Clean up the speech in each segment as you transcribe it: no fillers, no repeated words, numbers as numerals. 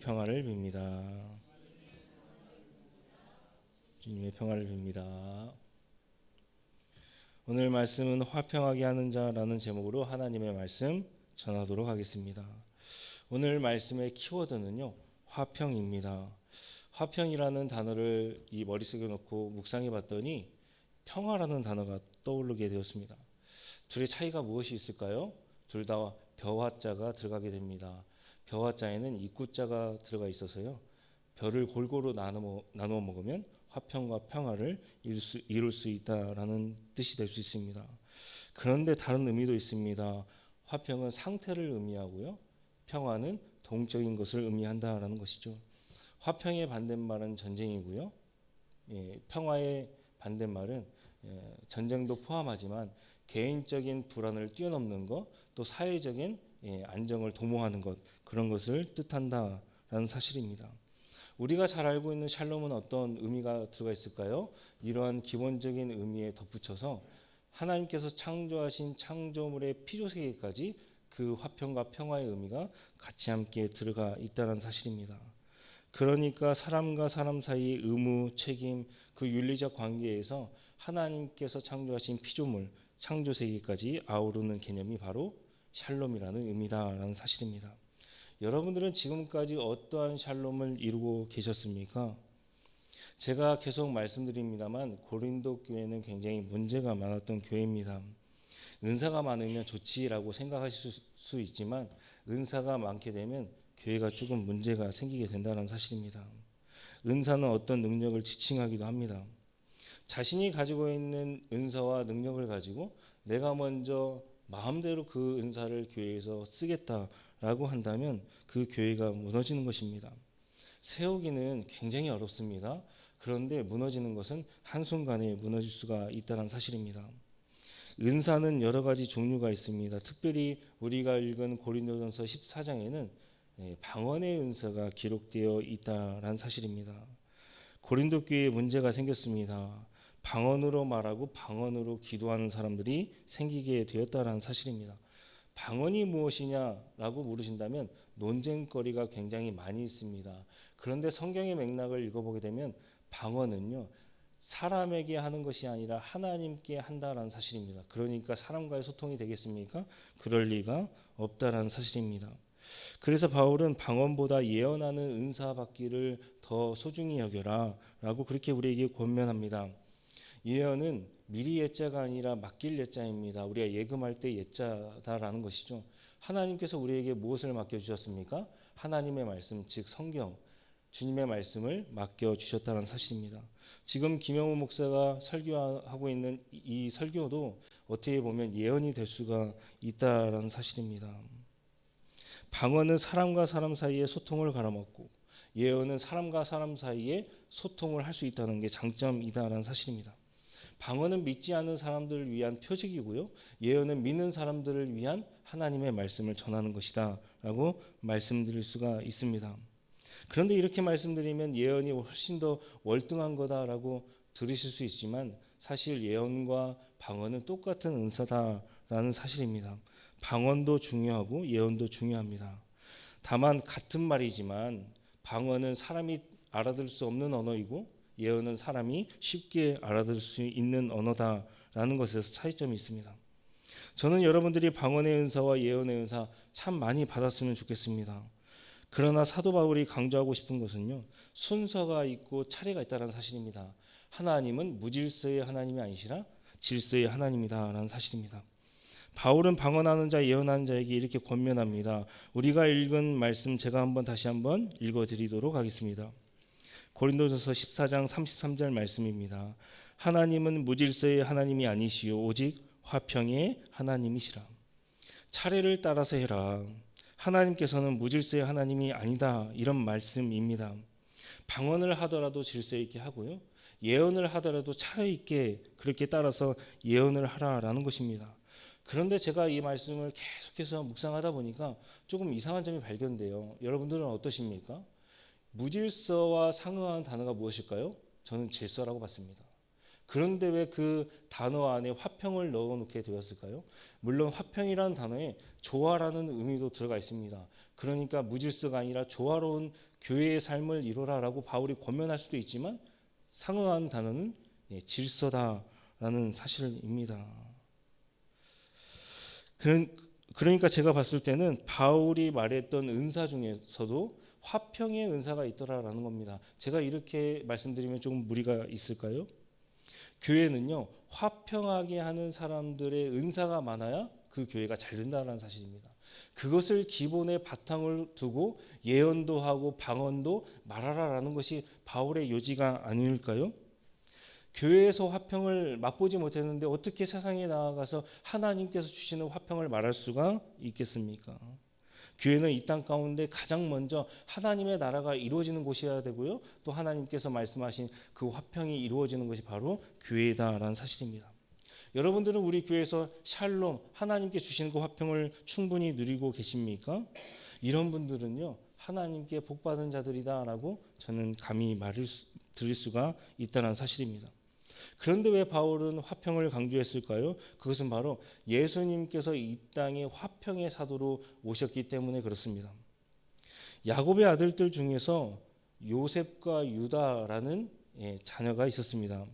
평화를 빕니다. 주님의 평화를 빕니다. 오늘 말씀은 화평하게 하는 자라는 제목으로 하나님의 말씀 전하도록 하겠습니다. 오늘 말씀의 키워드는요, 화평입니다. 화평이라는 단어를 이 머릿속에 넣고 묵상해 봤더니 평화라는 단어가 떠오르게 되었습니다. 둘의 차이가 무엇이 있을까요? 둘 다 벼화자가 들어가게 됩니다. 벼화자에는 입구자가 들어가 있어서요, 벼를 골고루 나누어 먹으면 화평과 평화를 이룰 수 있다라는 뜻이 될 수 있습니다. 그런데 다른 의미도 있습니다. 화평은 상태를 의미하고요, 평화는 동적인 것을 의미한다라는 것이죠. 화평의 반대말은 전쟁이고요, 평화의 반대말은 전쟁도 포함하지만 개인적인 불안을 뛰어넘는 것, 또 사회적인 안정을 도모하는 것, 그런 것을 뜻한다라는 사실입니다. 우리가 잘 알고 있는 샬롬은 어떤 의미가 들어가 있을까요? 이러한 기본적인 의미에 덧붙여서 하나님께서 창조하신 창조물의 피조세계까지 그 화평과 평화의 의미가 같이 함께 들어가 있다는 사실입니다. 그러니까 사람과 사람 사이의 의무, 책임, 그 윤리적 관계에서 하나님께서 창조하신 피조물, 창조세계까지 아우르는 개념이 바로 샬롬이라는 의미다라는 사실입니다. 여러분들은 지금까지 어떠한 샬롬을 이루고 계셨습니까? 제가 계속 말씀드립니다만 고린도 교회는 굉장히 문제가 많았던 교회입니다. 은사가 많으면 좋지라고 생각하실 수 있지만 은사가 많게 되면 교회가 조금 문제가 생기게 된다는 사실입니다. 은사는 어떤 능력을 지칭하기도 합니다. 자신이 가지고 있는 은사와 능력을 가지고 내가 먼저 마음대로 그 은사를 교회에서 쓰겠다라고 한다면 그 교회가 무너지는 것입니다. 세우기는 굉장히 어렵습니다. 그런데 무너지는 것은 한순간에 무너질 수가 있다는 사실입니다. 은사는 여러 가지 종류가 있습니다. 특별히 우리가 읽은 고린도전서 14장에는 방언의 은사가 기록되어 있다는 사실입니다. 고린도 교회에 문제가 생겼습니다. 방언으로 말하고 방언으로 기도하는 사람들이 생기게 되었다는 사실입니다. 방언이 무엇이냐라고 물으신다면 논쟁거리가 굉장히 많이 있습니다. 그런데 성경의 맥락을 읽어보게 되면 방언은요, 사람에게 하는 것이 아니라 하나님께 한다라는 사실입니다. 그러니까 사람과의 소통이 되겠습니까? 그럴 리가 없다라는 사실입니다. 그래서 바울은 방언보다 예언하는 은사 받기를 더 소중히 여겨라 라고 그렇게 우리에게 권면합니다. 예언은 미리 예자가 아니라 맡길 예자입니다. 우리가 예금할 때 예자다라는 것이죠. 하나님께서 우리에게 무엇을 맡겨주셨습니까? 하나님의 말씀, 즉 성경, 주님의 말씀을 맡겨주셨다는 사실입니다. 지금 김영호 목사가 설교하고 있는 이 설교도 어떻게 보면 예언이 될 수가 있다는 사실입니다. 방언은 사람과 사람 사이의 소통을 갈아먹고 예언은 사람과 사람 사이에 소통을 할 수 있다는 게 장점이다라는 사실입니다. 방언은 믿지 않는 사람들을 위한 표적이고요, 예언은 믿는 사람들을 위한 하나님의 말씀을 전하는 것이다 라고 말씀드릴 수가 있습니다. 그런데 이렇게 말씀드리면 예언이 훨씬 더 월등한 거다라고 들으실 수 있지만 사실 예언과 방언은 똑같은 은사다라는 사실입니다. 방언도 중요하고 예언도 중요합니다. 다만 같은 말이지만 방언은 사람이 알아들을 수 없는 언어이고 예언은 사람이 쉽게 알아들을 수 있는 언어다라는 것에서 차이점이 있습니다. 저는 여러분들이 방언의 은사와 예언의 은사 참 많이 받았으면 좋겠습니다. 그러나 사도 바울이 강조하고 싶은 것은요, 순서가 있고 차례가 있다는 사실입니다. 하나님은 무질서의 하나님이 아니시라 질서의 하나님이다라는 사실입니다. 바울은 방언하는 자, 예언하는 자에게 이렇게 권면합니다. 우리가 읽은 말씀 제가 다시 한번 읽어드리도록 하겠습니다. 고린도전서 14장 33절 말씀입니다. 하나님은 무질서의 하나님이 아니시요 오직 화평의 하나님이시라. 차례를 따라서 해라. 하나님께서는 무질서의 하나님이 아니다, 이런 말씀입니다. 방언을 하더라도 질서 있게 하고요, 예언을 하더라도 차례 있게 그렇게 따라서 예언을 하라라는 것입니다. 그런데 제가 이 말씀을 계속해서 묵상하다 보니까 조금 이상한 점이 발견돼요. 여러분들은 어떠십니까? 무질서와 상응하는 단어가 무엇일까요? 저는 질서라고 봤습니다. 그런데 왜 그 단어 안에 화평을 넣어놓게 되었을까요? 물론 화평이라는 단어에 조화라는 의미도 들어가 있습니다. 그러니까 무질서가 아니라 조화로운 교회의 삶을 이루라라고 바울이 권면할 수도 있지만 상응하는 단어는 질서다라는 사실입니다. 그러니까 제가 봤을 때는 바울이 말했던 은사 중에서도 화평의 은사가 있더라라는 겁니다. 제가 이렇게 말씀드리면 좀 무리가 있을까요? 교회는요, 화평하게 하는 사람들의 은사가 많아야 그 교회가 잘 된다는 사실입니다. 그것을 기본의 바탕을 두고 예언도 하고 방언도 말하라라는 것이 바울의 요지가 아닐까요? 교회에서 화평을 맛보지 못했는데 어떻게 세상에 나아가서 하나님께서 주시는 화평을 말할 수가 있겠습니까? 교회는 이 땅 가운데 가장 먼저 하나님의 나라가 이루어지는 곳이어야 되고요. 또 하나님께서 말씀하신 그 화평이 이루어지는 것이 바로 교회다라는 사실입니다. 여러분들은 우리 교회에서 샬롬, 하나님께 주시는 그 화평을 충분히 누리고 계십니까? 이런 분들은요, 하나님께 복받은 자들이다라고 저는 감히 드릴 수가 있다는 사실입니다. 그런데 왜 바울은 화평을 강조했을까요? 그것은 바로 예수님께서 이 땅에 화평의 사도로 오셨기 때문에 그렇습니다. 야곱의 아들들 중에서 요셉과 유다라는 자녀가 있었습니다.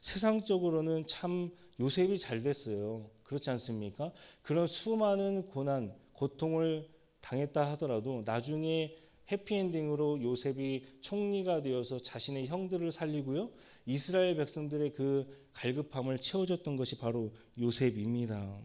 세상적으로는 참 요셉이 잘 됐어요. 그렇지 않습니까? 그런 수많은 고난, 고통을 당했다 하더라도 나중에 해피엔딩으로 요셉이 총리가 되어서 자신의 형들을 살리고요, 이스라엘 백성들의 그 갈급함을 채워줬던 것이 바로 요셉입니다.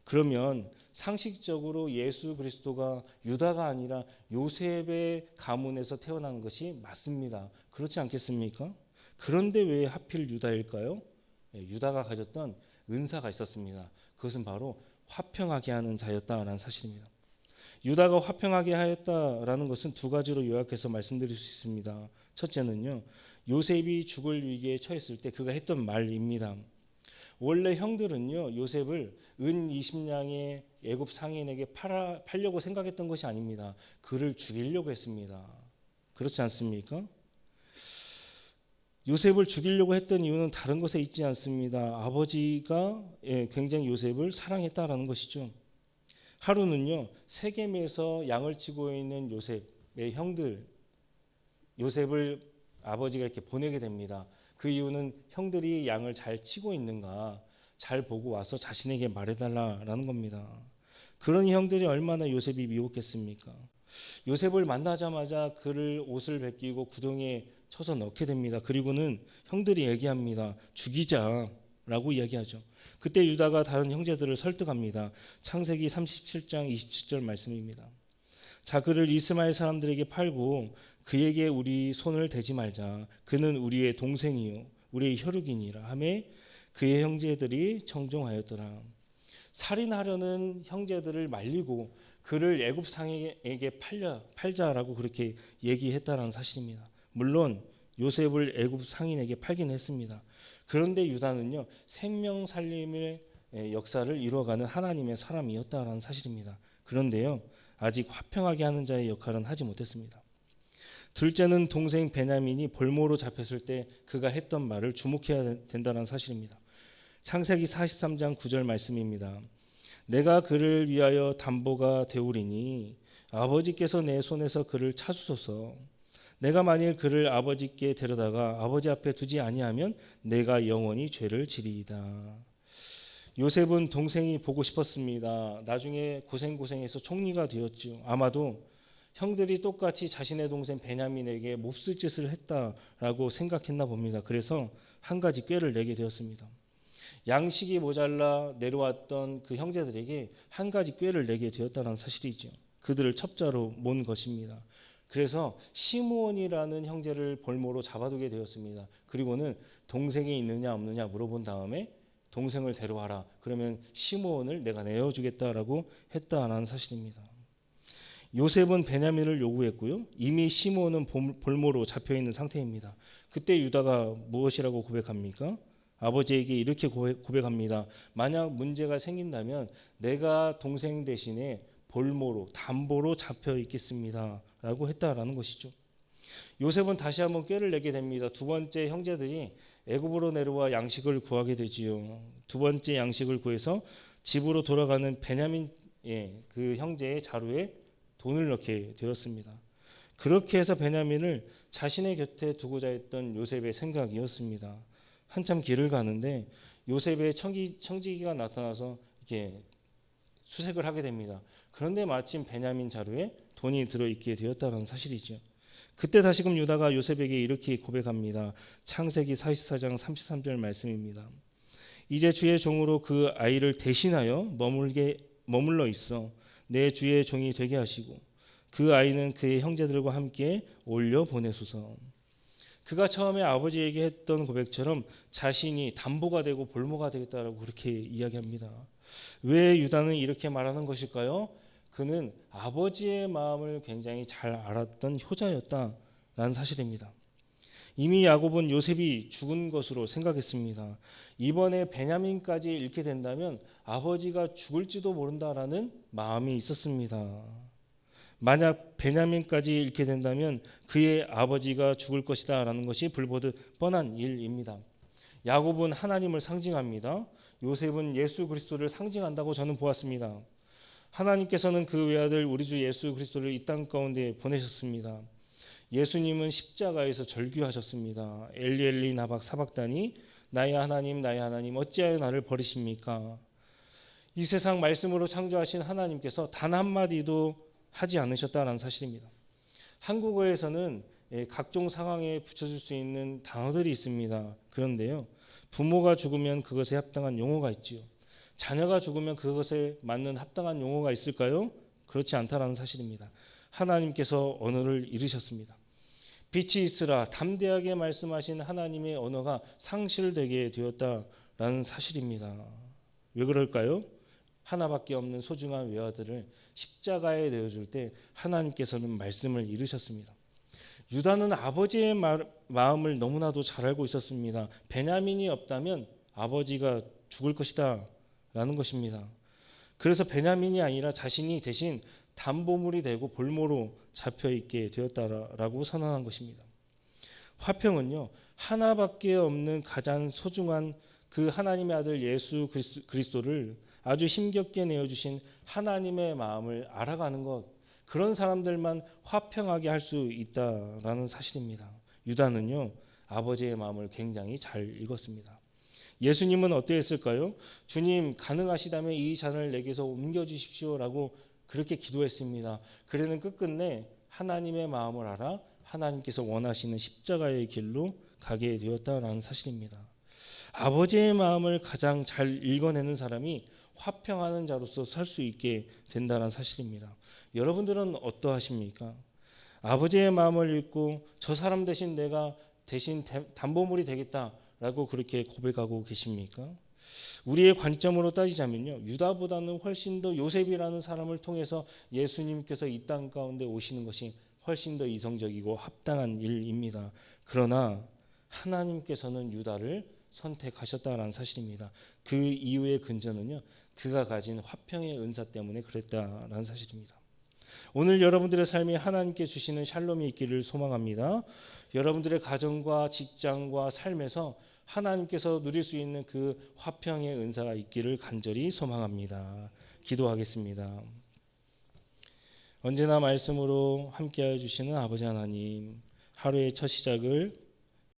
그러면 상식적으로 예수 그리스도가 유다가 아니라 요셉의 가문에서 태어난 것이 맞습니다. 그렇지 않겠습니까? 그런데 왜 하필 유다일까요? 유다가 가졌던 은사가 있었습니다. 그것은 바로 화평하게 하는 자였다라는 사실입니다. 유다가 화평하게 하였다라는 것은 두 가지로 요약해서 말씀드릴 수 있습니다. 첫째는요, 요셉이 죽을 위기에 처했을 때 그가 했던 말입니다. 원래 형들은요, 요셉을 은 20냥의 애굽 상인에게 팔려고 생각했던 것이 아닙니다. 그를 죽이려고 했습니다. 그렇지 않습니까? 요셉을 죽이려고 했던 이유는 다른 것에 있지 않습니다. 아버지가 굉장히 요셉을 사랑했다라는 것이죠. 하루는요, 세겜에서 양을 치고 있는 요셉의 형들, 요셉을 아버지가 이렇게 보내게 됩니다. 그 이유는 형들이 양을 잘 치고 있는가 잘 보고 와서 자신에게 말해달라라는 겁니다. 그러니 형들이 얼마나 요셉이 미웠겠습니까? 요셉을 만나자마자 그를 옷을 벗기고 구덩이에 쳐서 넣게 됩니다. 그리고는 형들이 얘기합니다. 죽이자라고 이야기하죠. 그때 유다가 다른 형제들을 설득합니다. 창세기 37장 27절 말씀입니다. 자, 그를 이스마엘 사람들에게 팔고 그에게 우리 손을 대지 말자. 그는 우리의 동생이요 우리의 혈육이니라 하며 그의 형제들이 청종하였더라. 살인하려는 형제들을 말리고 그를 애굽 상에게 팔자라고 그렇게 얘기했다라는 사실입니다. 물론 요셉을 애굽 상인에게 팔긴 했습니다. 그런데 유다는요, 생명 살림의 역사를 이루어가는 하나님의 사람이었다라는 사실입니다. 그런데요, 아직 화평하게 하는 자의 역할은 하지 못했습니다. 둘째는 동생 베냐민이 볼모로 잡혔을 때 그가 했던 말을 주목해야 된다는 사실입니다. 창세기 43장 9절 말씀입니다. 내가 그를 위하여 담보가 되오리니 아버지께서 내 손에서 그를 찾으소서. 내가 만일 그를 아버지께 데려다가 아버지 앞에 두지 아니하면 내가 영원히 죄를 지리이다. 요셉은 동생이 보고 싶었습니다. 나중에 고생해서 총리가 되었죠. 아마도 형들이 똑같이 자신의 동생 베냐민에게 몹쓸 짓을 했다라고 생각했나 봅니다. 그래서 한 가지 꾀를 내게 되었습니다. 양식이 모자라 내려왔던 그 형제들에게 한 가지 꾀를 내게 되었다는 사실이죠. 그들을 첩자로 모은 것입니다. 그래서 시므온이라는 형제를 볼모로 잡아두게 되었습니다. 그리고는 동생이 있느냐 없느냐 물어본 다음에 동생을 데려와라. 그러면 시므온을 내가 내어주겠다라고 했다는 사실입니다. 요셉은 베냐민을 요구했고요. 이미 시므온은 볼모로 잡혀있는 상태입니다. 그때 유다가 무엇이라고 고백합니까? 아버지에게 이렇게 고백합니다. 만약 문제가 생긴다면 내가 동생 대신에 볼모로 담보로 잡혀 있겠습니다 라고 했다라는 것이죠. 요셉은 다시 한번 꾀를 내게 됩니다. 두 번째 형제들이 애굽으로 내려와 양식을 구하게 되지요. 두 번째 양식을 구해서 집으로 돌아가는 베냐민 그 형제의 자루에 돈을 넣게 되었습니다. 그렇게 해서 베냐민을 자신의 곁에 두고자 했던 요셉의 생각이었습니다. 한참 길을 가는데 요셉의 청지기가 나타나서 이렇게 수색을 하게 됩니다. 그런데 마침 베냐민 자루에 돈이 들어있게 되었다는 사실이죠. 그때 다시금 유다가 요셉에게 이렇게 고백합니다. 창세기 44장 33절 말씀입니다. 이제 주의 종으로 그 아이를 대신하여 머물러 있어 내 주의 종이 되게 하시고 그 아이는 그의 형제들과 함께 올려 보내소서. 그가 처음에 아버지에게 했던 고백처럼 자신이 담보가 되고 볼모가 되겠다라고 그렇게 이야기합니다. 왜 유다는 이렇게 말하는 것일까요? 그는 아버지의 마음을 굉장히 잘 알았던 효자였다라는 사실입니다. 이미 야곱은 요셉이 죽은 것으로 생각했습니다. 이번에 베냐민까지 잃게 된다면 아버지가 죽을지도 모른다라는 마음이 있었습니다. 만약 베냐민까지 잃게 된다면 그의 아버지가 죽을 것이다 라는 것이 불보듯 뻔한 일입니다. 야곱은 하나님을 상징합니다. 요셉은 예수 그리스도를 상징한다고 저는 보았습니다. 하나님께서는 그 외아들 우리 주 예수 그리스도를 이 땅 가운데 보내셨습니다. 예수님은 십자가에서 절규하셨습니다. 엘리 엘리 나박 사박다니 나의 하나님 어찌하여 나를 버리십니까? 이 세상 말씀으로 창조하신 하나님께서 단 한마디도 하지 않으셨다는 사실입니다. 한국어에서는 각종 상황에 붙여줄 수 있는 단어들이 있습니다. 그런데요, 부모가 죽으면 그것에 합당한 용어가 있지요. 자녀가 죽으면 그것에 맞는 합당한 용어가 있을까요? 그렇지 않다라는 사실입니다. 하나님께서 언어를 잃으셨습니다. 빛이 있으라 담대하게 말씀하신 하나님의 언어가 상실되게 되었다라는 사실입니다. 왜 그럴까요? 하나밖에 없는 소중한 외아들을 십자가에 내어줄 때 하나님께서는 말씀을 잃으셨습니다. 유다는 아버지의 마음을 너무나도 잘 알고 있었습니다. 베냐민이 없다면 아버지가 죽을 것이다 라는 것입니다. 그래서 베냐민이 아니라 자신이 대신 담보물이 되고 볼모로 잡혀있게 되었다라고 선언한 것입니다. 화평은요, 하나밖에 없는 가장 소중한 그 하나님의 아들 예수 그리스도를 아주 힘겹게 내어주신 하나님의 마음을 알아가는 것, 그런 사람들만 화평하게 할 수 있다라는 사실입니다. 유다는요, 아버지의 마음을 굉장히 잘 읽었습니다. 예수님은 어떠했을까요? 주님, 가능하시다면 이 잔을 내게서 옮겨주십시오라고 그렇게 기도했습니다. 그래는 끝끝내 하나님의 마음을 알아 하나님께서 원하시는 십자가의 길로 가게 되었다라는 사실입니다. 아버지의 마음을 가장 잘 읽어내는 사람이 화평하는 자로서 살 수 있게 된다는 사실입니다. 여러분들은 어떠하십니까? 아버지의 마음을 읽고 저 사람 대신 내가 대신 담보물이 되겠다라고 그렇게 고백하고 계십니까? 우리의 관점으로 따지자면요, 유다보다는 훨씬 더 요셉이라는 사람을 통해서 예수님께서 이 땅 가운데 오시는 것이 훨씬 더 이성적이고 합당한 일입니다. 그러나 하나님께서는 유다를 선택하셨다라는 사실입니다. 그 이유의 근저는요, 그가 가진 화평의 은사 때문에 그랬다라는 사실입니다. 오늘 여러분들의 삶에 하나님께 주시는 샬롬이 있기를 소망합니다. 여러분들의 가정과 직장과 삶에서 하나님께서 누릴 수 있는 그 화평의 은사가 있기를 간절히 소망합니다. 기도하겠습니다. 언제나 말씀으로 함께하여 주시는 아버지 하나님, 하루의 첫 시작을